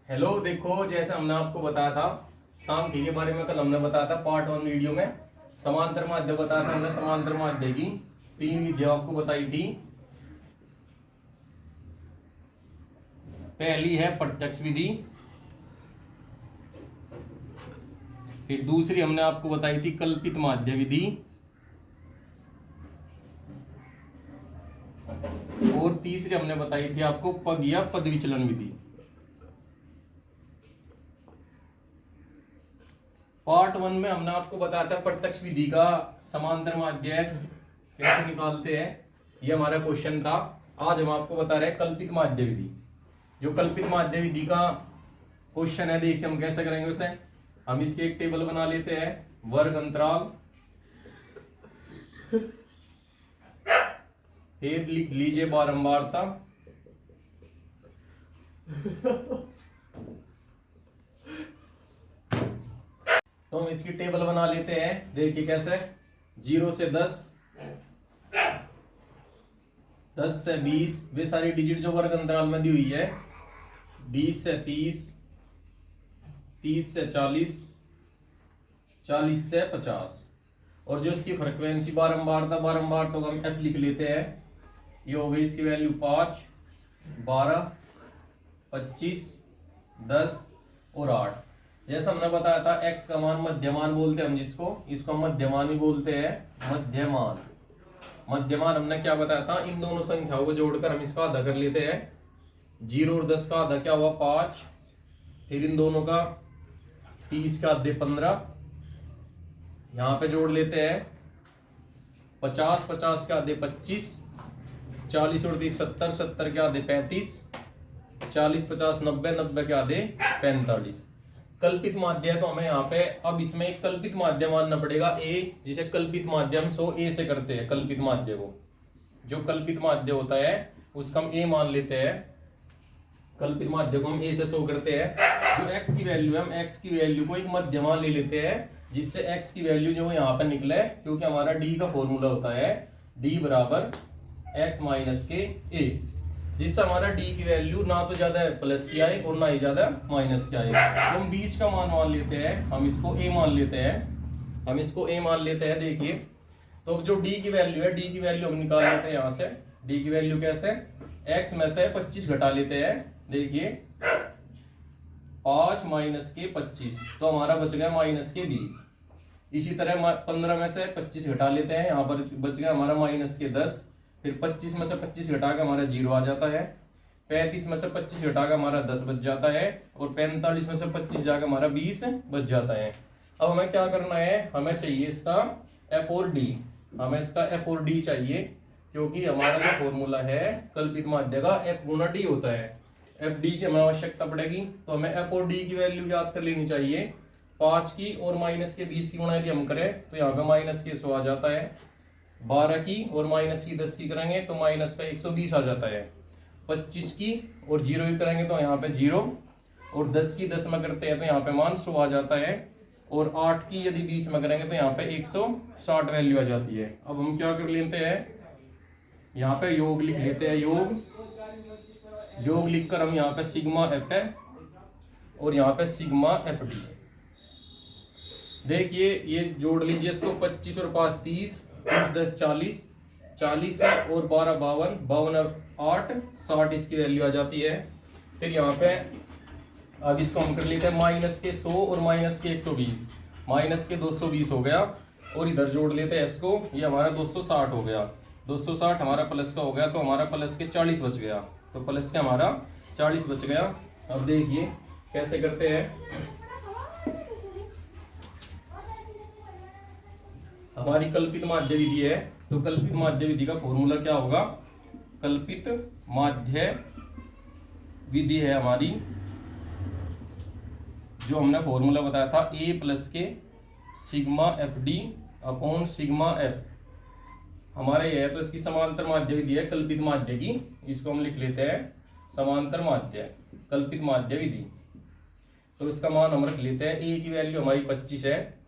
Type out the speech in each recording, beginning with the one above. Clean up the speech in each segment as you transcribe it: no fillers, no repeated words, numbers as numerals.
Hello, देखो जैसे हमने आपको बताया था सांख्य के बारे में, कल हमने बताया था पार्ट 1 वीडियो में। समांतर माध्य बताया था हमने। समांतर माध्य की 3 विधियां आपको बताई थी। पहली है प्रत्यक्ष विधि, फिर दूसरी हमने आपको बताई थी कल्पित माध्य विधि, और तीसरी हमने बताई थी आपको पग या पद विचलन विधि। पार्ट 1 में हमने आपको बताया था प्रत्यक्ष विधि का समांतर माध्य कैसे निकालते हैं, ये हमारा क्वेश्चन था। आज हम आपको बता रहे हैं कल्पित माध्य विधि। जो कल्पित माध्य विधि का क्वेश्चन है, देखिए हम कैसे करेंगे उसे। हम इसकी एक टेबल बना लेते हैं, वर्ग अंतराल, फिर लिख लीजिए बारंबारता, तो हम इसकी टेबल बना लेते हैं। देखिए कैसे, 0 से 10, 10 से 20, वे सारी डिजिट जो वर्ग अंतराल में दी हुई है। 20 से 30, 30 से 40, 40 से 50, और जो इसकी फ्रीक्वेंसी बारंबारता तो हम f लिख लेते हैं। ये हो गई इसकी वैल्यू 5, 12, 25, 10 और 8। जैसा हमने बताया था x का मान मध्यमान बोलते हैं हम जिसको, इसको मध्यमान ही बोलते हैं, मध्यमान। मध्यमान हमने क्या बताया था, इन दोनों संख्याओं को जोड़कर हम इसका आधा कर लेते हैं। 0 और 10 का आधा क्या हुआ, 5, फिर इन दोनों का 30 का आधे 15, यहां पे जोड़ लेते हैं 50, 50 के आधे 25, 40 और 30 70, 70 के आधे 35, 40 50 90, 90 के आधे 45। कल्पित माध्य है तो हमें यहाँ पे अब इसमें एक कल्पित माध्य मानना पड़ेगा a, जिसे कल्पित माध्यम सो a से करते हैं। कल्पित माध्य को, जो कल्पित माध्य होता है उसका हम a मान लेते हैं। कल्पित माध्य को हम a से शो करते हैं। जो x की वैल्यू है, हम x की वैल्यू को एक मध्यमान ले लेते हैं, जिससे x की वैल्यू जो यहाँ पे निकले, क्योंकि हमारा d का फॉर्मूला होता है d बराबर x माइनस के a, जिससे हमारा d की वैल्यू ना तो ज्यादा प्लस की आए और ना ही ज्यादा माइनस की आए। तो हम बीच का मान लेते हैं, हम इसको a मान लेते हैं। हम इसको a मान लेते हैं। देखिए तो अब जो d की वैल्यू है, d की वैल्यू हम निकाल लेते हैं यहाँ से। d की वैल्यू कैसे, x में से 25 घटा लेते हैं। देखिए 5 माइनस के 25, तो हमारा बच गया माइनस के 20। इसी तरह 15 में से 25 घटा लेते हैं, यहाँ पर बच गया हमारा माइनस के 10। फिर 25 में से 25 घटा के हमारा 0 आ जाता है। 35 में से 25 घटा के हमारा 10 बच जाता है, और 45 में से 25 जाकर हमारा 20 बच जाता है। अब हमें क्या करना है, हमें चाहिए इसका f और d। हमें इसका f और d चाहिए, क्योंकि हमारा जो फॉर्मूला है कल्पित माध्य का f गुना d होता है। f d की हमें आवश्यकता पड़ेगी, तो हमें f और d की वैल्यू याद कर लेनी चाहिए। 5 की और माइनस के 20 की गुणा यदि हम करें तो यहाँ पे माइनस के 100 आ जाता है। 12 की और माइनस की 10 की करेंगे तो माइनस का 120 आ जाता है। 25 की और 0 की करेंगे तो यहाँ पे 0, और 10 की 10 में करते हैं तो यहाँ पे मान 100 आ जाता है, और 8 की यदि 20 में करेंगे तो यहाँ पे 160 वैल्यू आ जाती है। अब हम क्या कर लेते हैं, यहाँ पे योग लिख लेते हैं। योग लिखकर हम यहाँ पे सिग्मा एफ है और यहाँ पे सिग्मा एफ डी। देखिए ये जोड़ लीजिए इसको, 25 और 5 30, 30 10 40, 40 और 12 52, 52 और 8 60, इसकी वैल्यू आ जाती है। फिर यहाँ पे अब इसको हम कर लेते हैं माइनस के 100 और माइनस के 120, माइनस के 220 हो गया, और इधर जोड़ लेते हैं इसको, ये हमारा 260 हो गया। 260 हमारा प्लस का हो गया, तो हमारा प्लस के 40 बच गया, तो प्लस के हमारा 40 बच गया। अब देखिए कैसे करते हैं। हमारी कल्पित माध्य विधि है, तो कल्पित माध्य विधि का फॉर्मूला क्या होगा, कल्पित माध्य विधि है हमारी, जो हमने फॉर्मूला बताया था a प्लस के sigma F D upon sigma F, हमारे ये है। तो इसकी समांतर माध्य विधि है कल्पित माध्य की, इसको हम लिख लेते हैं समांतर माध्य कल्पित माध्य विधि। तो इसका मान हम रख लेते हैं, a की वैल्यू हमारी 25 है,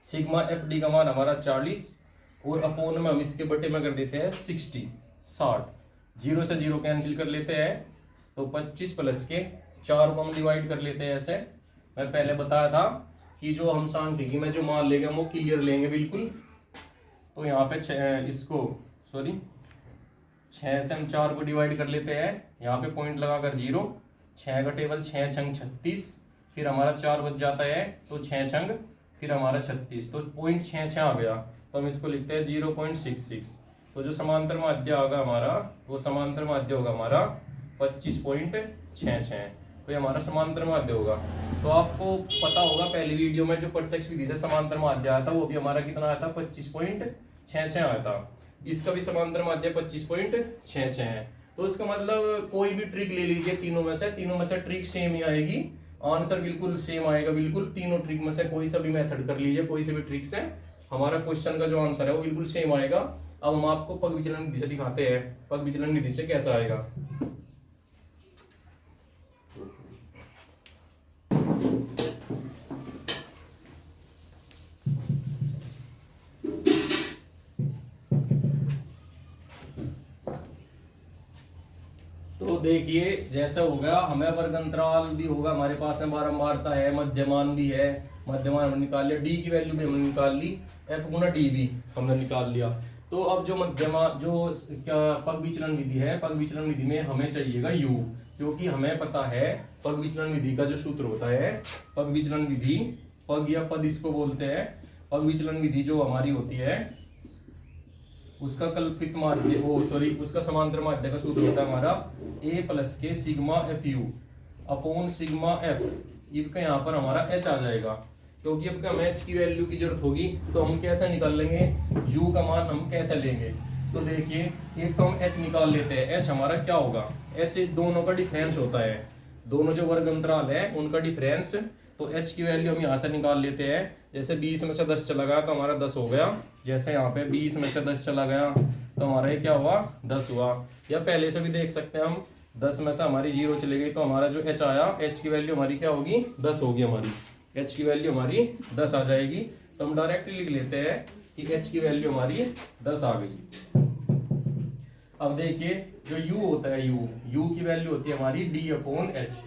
सिग्मा एफ डी का मान हमारा 40, और अपोन में हम इसके बटे में कर देते हैं 60। 0 से 0 कैंसिल कर लेते हैं, तो 25 प्लस के 4 को हम डिवाइड कर लेते हैं ऐसे। मैं पहले बताया था कि जो हम सांख्यिकी में जो मान लेंगे वो क्लियर लेंगे बिल्कुल। तो यहाँ पे 6 से हम 4 को डिवाइड कर लेते हैं, यहाँ पे पॉइंट लगाकर 0, 6 का टेबल 6 छंग 36, फिर हमारा 4 बच जाता है तो 6 छंग फिर हमारा 36, तो पॉइंट 6 आ गया, तो हम इसको लिखते हैं 0.66। तो जो समांतर माध्य होगा हमारा, वो समांतर माध्य होगा हमारा 25.66, तो ये हमारा समांतर माध्य होगा। तो आपको पता होगा पहली वीडियो में जो प्रत्यक्ष विधि से समांतर माध्य आया था वो भी हमारा कितना आया था, 25.66 आया था। इसका भी समांतर माध्य 25.66 है। तो इसका मतलब कोई भी ट्रिक ले लीजिए तीनों में से ट्रिक सेम ही आएगी, आंसर बिल्कुल सेम आएगा बिल्कुल। तीनों ट्रिक में से कोई सा भी मेथड कर लीजिए, कोई से भी ट्रिक से हमारा क्वेश्चन का जो आंसर है वो बिल्कुल सेम आएगा। अब हम आपको पग विचलन विधि से दिखाते हैं, पग विचलन विधि से कैसा आएगा। तो देखिए जैसा होगा, हमें वर्ग अंतराल भी होगा हमारे पास में, बारंबारता है, मध्यमान भी है, मध्यमान हमने निकाल लिया, डी की वैल्यू भी हमने निकाल ली, एफ गुना डी भी हमने निकाल लिया। तो अब जो मध्यमान जो क्या पग विचलन विधि है, पग विचलन विधि में हमें चाहिएगा u, क्योंकि हमें पता है पग विचलन विधि का जो सूत्र होता है, पग विचलन विधि, पग या पद इसको बोलते हैं, पग विचलन विधि जो हमारी होती है उसका कल्पित माध्य उसका समांतर माध्य का सूत्र होता है हमारा a प्लस के sigma F you upon sigma F. इसका यहाँ पर हमारा h आ जाएगा, क्योंकि अब हमें h की वैल्यू की जरूरत होगी, तो हम कैसे निकाल लेंगे, u का मान हम कैसे लेंगे। तो देखिए एक तो हम h निकाल लेते हैं, h हमारा क्या होगा, h दोनों का डिफरेंस होता है, दोनों जो वर्ग अंतराल है उनका डिफरेंस। तो h की वैल्यू हम यहाँ से निकाल लेते हैं, जैसे 20 में से 10 चला गया तो हमारा 10 हो गया, जैसे यहाँ पे 20 में से 10 चला गया तो हमारा ये क्या हुआ, 10 हुआ। या पहले से भी देख सकते हैं हम, 10 में से हमारी 0 चली गई तो हमारा जो h आया, h की वैल्यू हमारी क्या होगी, 10 होगी, हमारी h की वैल्यू हमारी 10 आ जाएगी। तो हम डायरेक्टली लिख लेते हैं कि h की वैल्यू हमारी 10 आ गई। अब देखिए जो u होता है, u की वैल्यू होती है हमारी d अपॉन h,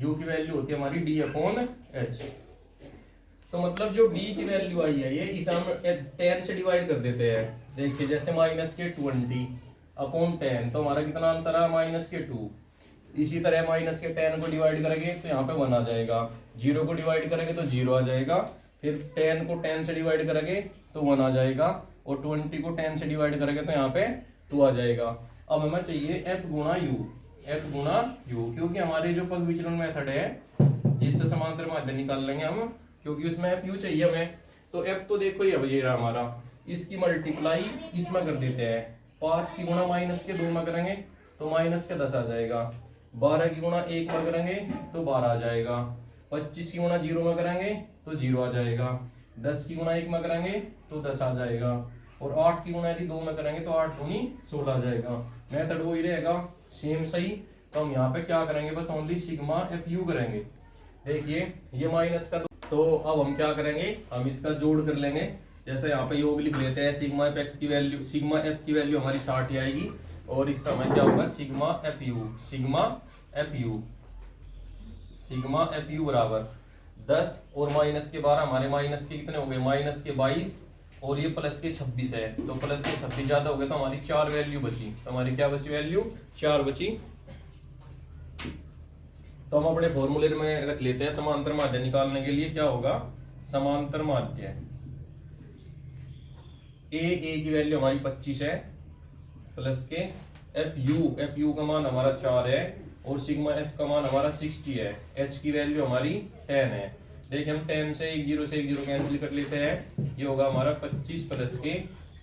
u की वैल्यू होती है हमारी d अपॉन h। तो मतलब जो d की वैल्यू आई है ये इसे हम 10 से डिवाइड कर देते हैं। देखिए जैसे माइनस के 20 अपॉन 10, तो हमारा कितना आंसर है, माइनस के 2। इसी तरह माइनस के 10 को डिवाइड करेंगे तो यहाँ पे 1 आ जाएगा, 0 को डिवाइड करेंगे तो 0 आ जाएगा, फिर 10 को 10 से डिवाइड करेंगे तो 1 आ जाएगा, और 20 को 10 से डिवाइड करेंगे तो यहाँ पे 2 आ जाएगा। अब हमें चाहिए f गुणा u, क्योंकि हमारे जो पग विचलन मेथड है जिससे समांतर माध्य निकाल लेंगे हम, क्योंकि उसमें एफ यू चाहिए हमें। तो एफ तो देखो ये रहा हमारा, इसकी मल्टीप्लाई इसमें कर देते हैं, 5 की गुणा माइनस के 2 में करेंगे तो माइनस के 10 आ जाएगा, 12 की गुणा 1 में करेंगे तो 12 आ जाएगा, 25 की गुणा 0 में करेंगे तो 0 आ जाएगा, 10 की गुणा 1 में करेंगे तो 10 आ जाएगा, और 8 की गुणा यदि 2 में करेंगे तो 8 दूनी 16 आ जाएगा। मेथड वही रहेगा सेम सही। तो हम यहाँ पे क्या करेंगे, बस ओनली सिग्मा एफ यू करेंगे। देखिए ये माइनस का, तो अब हम क्या करेंगे, हम इसका जोड़ कर लेंगे। जैसे यहाँ पे योग लिख लेते हैं, सिग्मा एफ एक्स की वैल्यू, सिग्मा एफ की वैल्यू हमारी 60 आएगी, और इस समय क्या होगा, सिग्मा एफ यू बराबर 10 और माइनस के 12, हमारे माइनस के कितने हो गए, माइनस के 22, और ये प्लस के 26 है, तो प्लस के 26 ज्यादा हो गए, तो हमारी 4 वैल्यू बची, तो हमारी क्या बची, वैल्यू 4 बची। तो हम अपने फॉर्मूले में रख लेते हैं समांतर माध्य निकालने के लिए। क्या होगा, समांतर माध्य ए की वैल्यू हमारी 25 है, प्लस के एफ यू का मान हमारा 4 है, और सिग्मा एफ का मान हमारा 60 है, एच की वैल्यू हमारी 10 है। देखिए हम 10 से 1 0 कैंसिल कर लेते हैं, ये होगा हमारा 25 प्लस के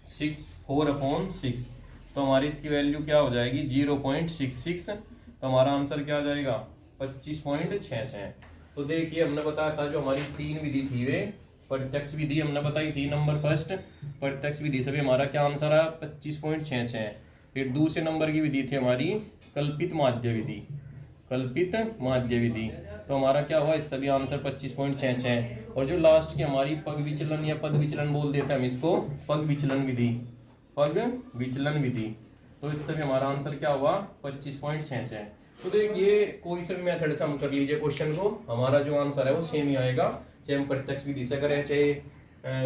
6 4/6, तो हमारी इसकी वैल्यू क्या हो जाएगी, 0.66। तो हमारा आंसर क्या आ जाएगा, 25.66। तो देखिए हमने बताया था जो हमारी 3 विधि थी वे प्रत्यक्ष विधि हमने बताई थी, नंबर फर्स्ट प्रत्यक्ष विधि से भी हमारा क्या आंसर है, 25.66। फिर दूसरे नंबर की विधि थी हमारी कल्पित माध्य विधि, तो हमारा क्या हुआ, इससे भी आंसर 25.66। और जो लास्ट की हमारी पग विचलन या पद विचलन बोल देते हैं हम इसको, पग विचलन विधि, तो इससे भी हमारा आंसर क्या हुआ, 25.66। तो देखिए कोई से भी मेथड से हम कर लीजिए क्वेश्चन को, हमारा जो आंसर है वो सेम ही आएगा, चाहे हम प्रत्यक्ष विधि से करें चाहे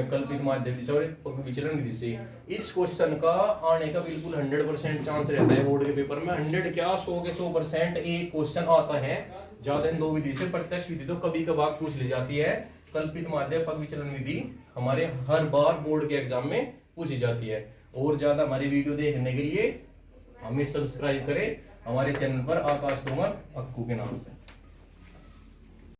कल्पित माध्यम विधि से और विचलन विधि से। इस क्वेश्चन का आने का बिल्कुल 100% चांस रहता है बोर्ड के पेपर में, 100 क्या 100 के 100% एक क्वेश्चन आता है। ज्यादा इन दो विधि से, प्रत्यक्ष विधि तो कभी कभार पूछ ली जाती है, कल्पित माध्यम पग विचलन विधि हमारे हर बार बोर्ड के एग्जाम में पूछी जाती है। और ज्यादा हमारी वीडियो देखने के लिए हमें सब्सक्राइब करें हमारे चैनल पर, आकाश तोमर अक्कू के नाम से।